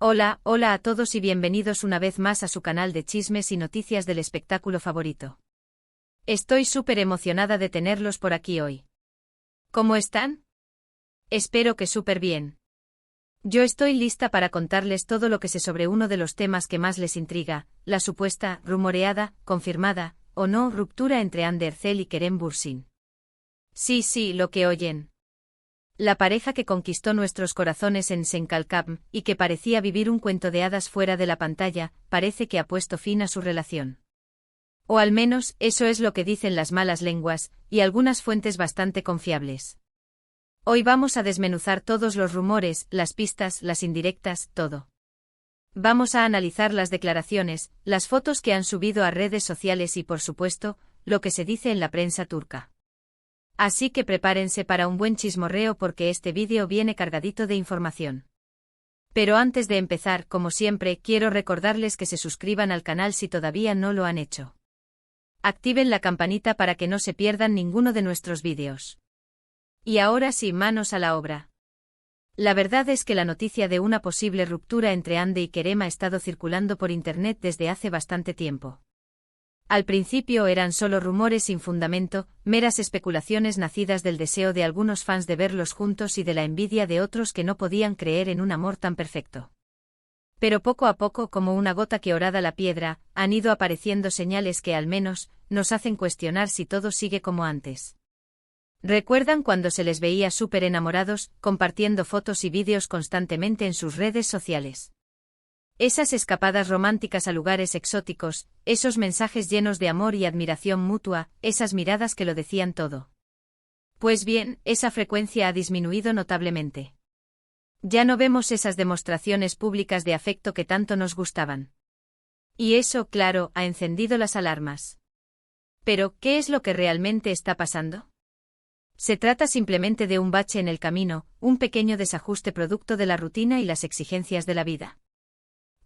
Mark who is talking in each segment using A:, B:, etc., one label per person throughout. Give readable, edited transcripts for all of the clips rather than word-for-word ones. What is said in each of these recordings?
A: Hola, hola a todos y bienvenidos una vez más a su canal de chismes y noticias del espectáculo favorito. Estoy súper emocionada de tenerlos por aquí hoy. ¿Cómo están? Espero que súper bien. Yo estoy lista para contarles todo lo que sé sobre uno de los temas que más les intriga, la supuesta, rumoreada, confirmada, o no, ruptura entre Ander Erzel y Kerem Bürsin. Sí, lo que oyen. La pareja que conquistó nuestros corazones en Senkalkam, y que parecía vivir un cuento de hadas fuera de la pantalla, parece que ha puesto fin a su relación. O al menos, eso es lo que dicen las malas lenguas, y algunas fuentes bastante confiables. Hoy vamos a desmenuzar todos los rumores, las pistas, las indirectas, todo. Vamos a analizar las declaraciones, las fotos que han subido a redes sociales y por supuesto, lo que se dice en la prensa turca. Así que prepárense para un buen chismorreo porque este vídeo viene cargadito de información. Pero antes de empezar, como siempre, quiero recordarles que se suscriban al canal si todavía no lo han hecho. Activen la campanita para que no se pierdan ninguno de nuestros vídeos. Y ahora sí, manos a la obra. La verdad es que la noticia de una posible ruptura entre Hande y Kerem ha estado circulando por internet desde hace bastante tiempo. Al principio eran solo rumores sin fundamento, meras especulaciones nacidas del deseo de algunos fans de verlos juntos y de la envidia de otros que no podían creer en un amor tan perfecto. Pero poco a poco, como una gota que horada la piedra, han ido apareciendo señales que al menos, nos hacen cuestionar si todo sigue como antes. ¿Recuerdan cuando se les veía súper enamorados, compartiendo fotos y vídeos constantemente en sus redes sociales? Esas escapadas románticas a lugares exóticos, esos mensajes llenos de amor y admiración mutua, esas miradas que lo decían todo. Pues bien, esa frecuencia ha disminuido notablemente. Ya no vemos esas demostraciones públicas de afecto que tanto nos gustaban. Y eso, claro, ha encendido las alarmas. Pero, ¿qué es lo que realmente está pasando? ¿Se trata simplemente de un bache en el camino, un pequeño desajuste producto de la rutina y las exigencias de la vida?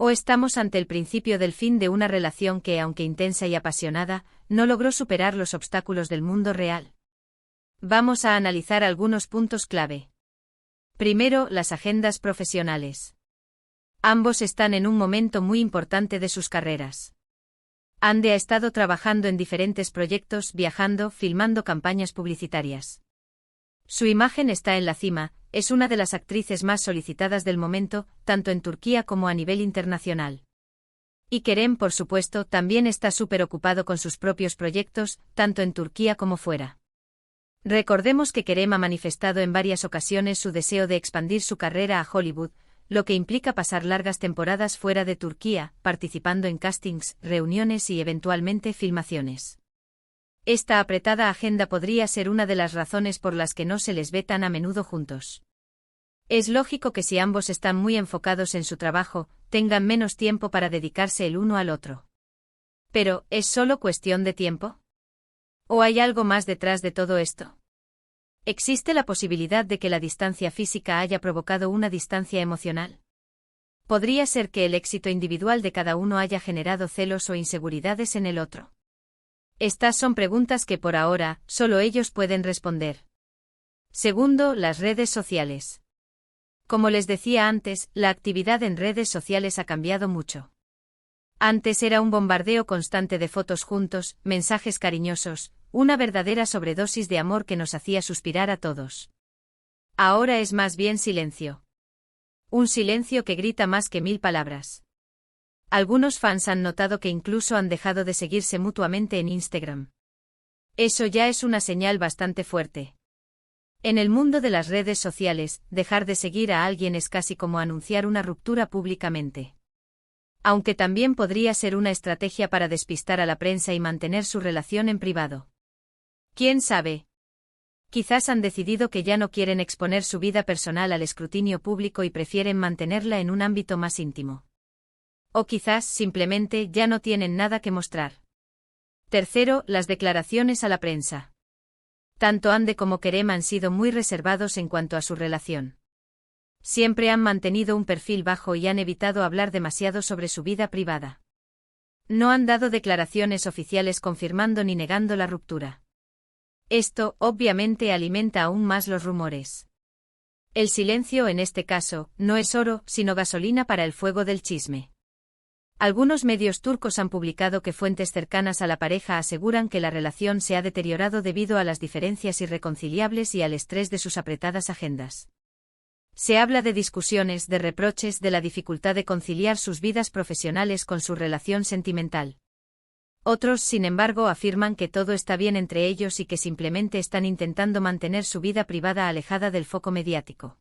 A: ¿O estamos ante el principio del fin de una relación que, aunque intensa y apasionada, no logró superar los obstáculos del mundo real? Vamos a analizar algunos puntos clave. Primero, las agendas profesionales. Ambos están en un momento muy importante de sus carreras. Hande ha estado trabajando en diferentes proyectos, viajando, filmando campañas publicitarias. Su imagen está en la cima, es una de las actrices más solicitadas del momento, tanto en Turquía como a nivel internacional. Y Kerem, por supuesto, también está súper ocupado con sus propios proyectos, tanto en Turquía como fuera. Recordemos que Kerem ha manifestado en varias ocasiones su deseo de expandir su carrera a Hollywood, lo que implica pasar largas temporadas fuera de Turquía, participando en castings, reuniones y eventualmente filmaciones. Esta apretada agenda podría ser una de las razones por las que no se les ve tan a menudo juntos. Es lógico que si ambos están muy enfocados en su trabajo, tengan menos tiempo para dedicarse el uno al otro. Pero, ¿es solo cuestión de tiempo? ¿O hay algo más detrás de todo esto? ¿Existe la posibilidad de que la distancia física haya provocado una distancia emocional? ¿Podría ser que el éxito individual de cada uno haya generado celos o inseguridades en el otro? Estas son preguntas que por ahora, solo ellos pueden responder. Segundo, las redes sociales. Como les decía antes, la actividad en redes sociales ha cambiado mucho. Antes era un bombardeo constante de fotos juntos, mensajes cariñosos, una verdadera sobredosis de amor que nos hacía suspirar a todos. Ahora es más bien silencio. Un silencio que grita más que 1000 palabras. Algunos fans han notado que incluso han dejado de seguirse mutuamente en Instagram. Eso ya es una señal bastante fuerte. En el mundo de las redes sociales, dejar de seguir a alguien es casi como anunciar una ruptura públicamente. Aunque también podría ser una estrategia para despistar a la prensa y mantener su relación en privado. ¿Quién sabe? Quizás han decidido que ya no quieren exponer su vida personal al escrutinio público y prefieren mantenerla en un ámbito más íntimo. O quizás, simplemente, ya no tienen nada que mostrar. Tercero, las declaraciones a la prensa. Tanto Hande como Kerem han sido muy reservados en cuanto a su relación. Siempre han mantenido un perfil bajo y han evitado hablar demasiado sobre su vida privada. No han dado declaraciones oficiales confirmando ni negando la ruptura. Esto, obviamente, alimenta aún más los rumores. El silencio en este caso, no es oro, sino gasolina para el fuego del chisme. Algunos medios turcos han publicado que fuentes cercanas a la pareja aseguran que la relación se ha deteriorado debido a las diferencias irreconciliables y al estrés de sus apretadas agendas. Se habla de discusiones, de reproches, de la dificultad de conciliar sus vidas profesionales con su relación sentimental. Otros, sin embargo, afirman que todo está bien entre ellos y que simplemente están intentando mantener su vida privada alejada del foco mediático.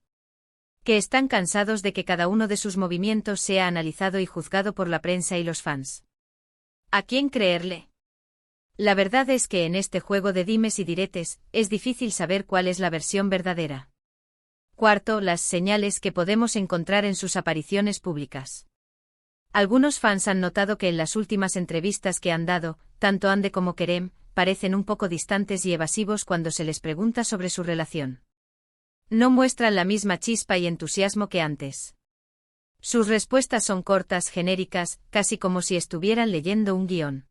A: Que están cansados de que cada uno de sus movimientos sea analizado y juzgado por la prensa y los fans. ¿A quién creerle? La verdad es que en este juego de dimes y diretes, es difícil saber cuál es la versión verdadera. Cuarto, las señales que podemos encontrar en sus apariciones públicas. Algunos fans han notado que en las últimas entrevistas que han dado, tanto Hande como Kerem, parecen un poco distantes y evasivos cuando se les pregunta sobre su relación. No muestran la misma chispa y entusiasmo que antes. Sus respuestas son cortas, genéricas, casi como si estuvieran leyendo un guión.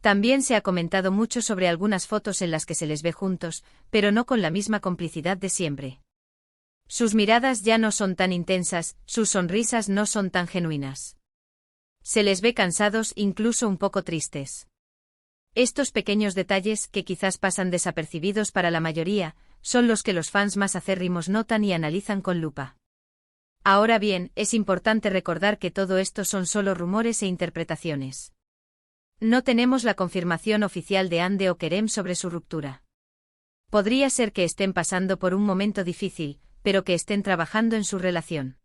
A: También se ha comentado mucho sobre algunas fotos en las que se les ve juntos, pero no con la misma complicidad de siempre. Sus miradas ya no son tan intensas, sus sonrisas no son tan genuinas. Se les ve cansados, incluso un poco tristes. Estos pequeños detalles, que quizás pasan desapercibidos para la mayoría, son los que los fans más acérrimos notan y analizan con lupa. Ahora bien, es importante recordar que todo esto son solo rumores e interpretaciones. No tenemos la confirmación oficial de Hande o Kerem sobre su ruptura. Podría ser que estén pasando por un momento difícil, pero que estén trabajando en su relación.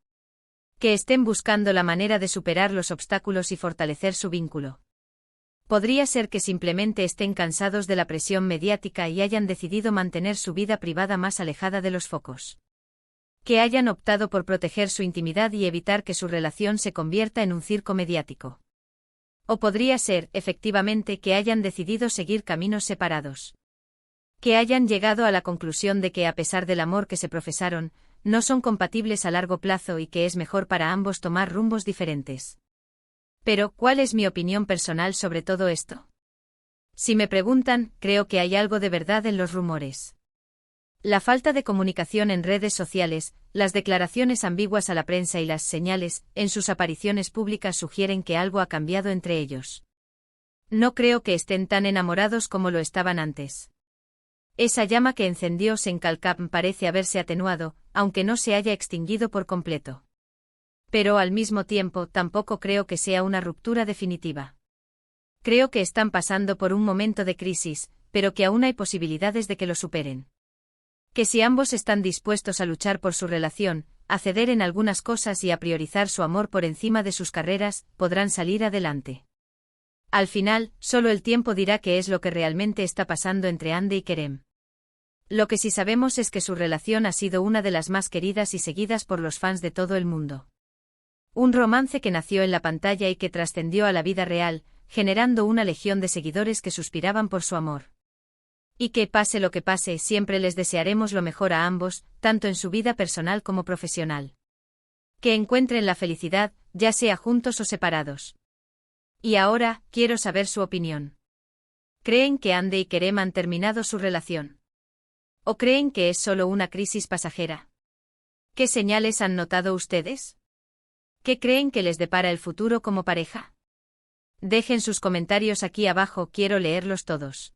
A: Que estén buscando la manera de superar los obstáculos y fortalecer su vínculo. Podría ser que simplemente estén cansados de la presión mediática y hayan decidido mantener su vida privada más alejada de los focos. Que hayan optado por proteger su intimidad y evitar que su relación se convierta en un circo mediático. O podría ser, efectivamente, que hayan decidido seguir caminos separados. Que hayan llegado a la conclusión de que, a pesar del amor que se profesaron, no son compatibles a largo plazo y que es mejor para ambos tomar rumbos diferentes. Pero, ¿cuál es mi opinión personal sobre todo esto? Si me preguntan, creo que hay algo de verdad en los rumores. La falta de comunicación en redes sociales, las declaraciones ambiguas a la prensa y las señales, en sus apariciones públicas sugieren que algo ha cambiado entre ellos. No creo que estén tan enamorados como lo estaban antes. Esa llama que encendió Senkalkam parece haberse atenuado, aunque no se haya extinguido por completo. Pero al mismo tiempo tampoco creo que sea una ruptura definitiva. Creo que están pasando por un momento de crisis, pero que aún hay posibilidades de que lo superen. Que si ambos están dispuestos a luchar por su relación, a ceder en algunas cosas y a priorizar su amor por encima de sus carreras, podrán salir adelante. Al final, solo el tiempo dirá qué es lo que realmente está pasando entre Hande y Kerem. Lo que sí sabemos es que su relación ha sido una de las más queridas y seguidas por los fans de todo el mundo. Un romance que nació en la pantalla y que trascendió a la vida real, generando una legión de seguidores que suspiraban por su amor. Y que, pase lo que pase, siempre les desearemos lo mejor a ambos, tanto en su vida personal como profesional. Que encuentren la felicidad, ya sea juntos o separados. Y ahora, quiero saber su opinión. ¿Creen que Hande y Kerem han terminado su relación? ¿O creen que es solo una crisis pasajera? ¿Qué señales han notado ustedes? ¿Qué creen que les depara el futuro como pareja? Dejen sus comentarios aquí abajo, quiero leerlos todos.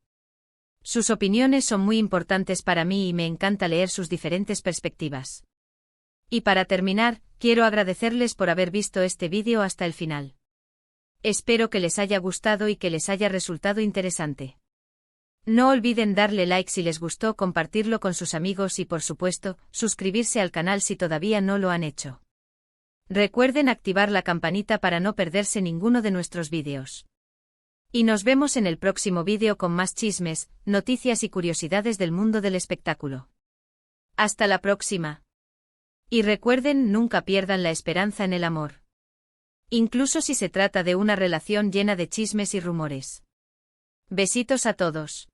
A: Sus opiniones son muy importantes para mí y me encanta leer sus diferentes perspectivas. Y para terminar, quiero agradecerles por haber visto este vídeo hasta el final. Espero que les haya gustado y que les haya resultado interesante. No olviden darle like si les gustó, compartirlo con sus amigos y por supuesto, suscribirse al canal si todavía no lo han hecho. Recuerden activar la campanita para no perderse ninguno de nuestros vídeos. Y nos vemos en el próximo vídeo con más chismes, noticias y curiosidades del mundo del espectáculo. Hasta la próxima. Y recuerden, nunca pierdan la esperanza en el amor. Incluso si se trata de una relación llena de chismes y rumores. Besitos a todos.